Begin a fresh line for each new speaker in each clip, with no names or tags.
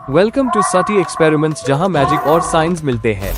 Welcome to Sati experiments, जहां magic और science मिलते हैं।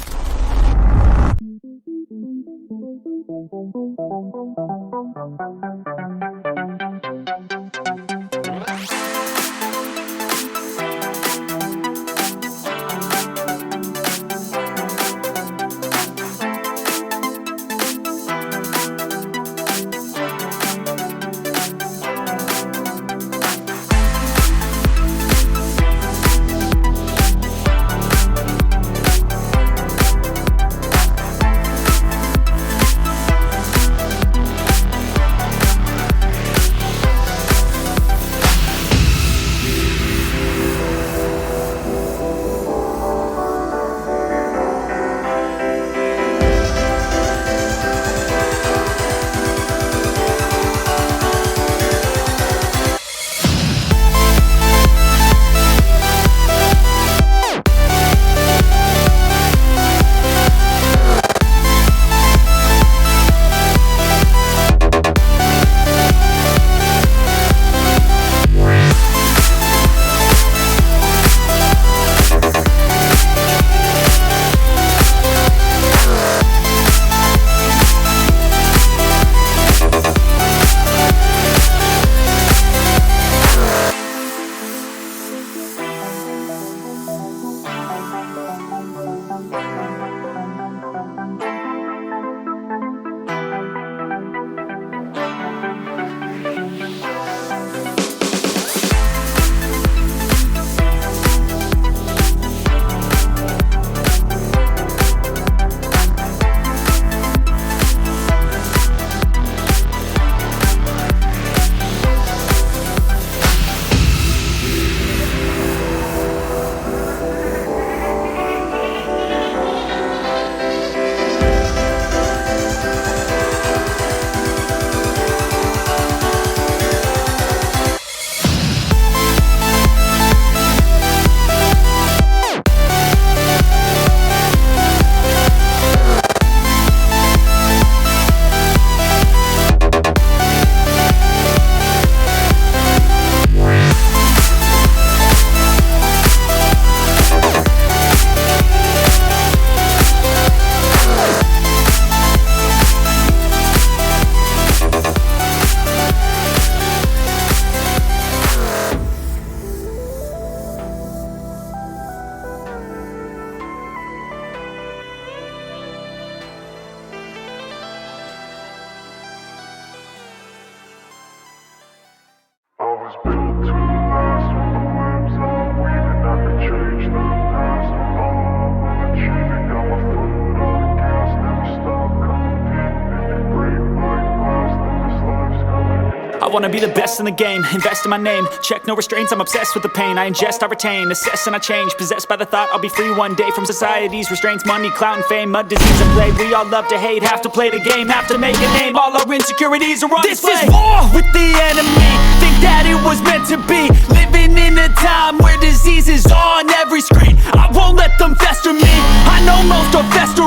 I wanna be the best in the game, invest in my name. Check no restraints, I'm obsessed with the pain. I ingest, I retain, assess and I change. Possessed by the thought I'll be free one day from society's restraints. Money, clout and fame, mud, disease and plague. We all love to hate, have to play the game, have to make a name. All our insecurities are on display. This is war with the enemy, think that it was meant to be. Living in a time where disease is on every screen. I won't let them fester me, I know most are festering.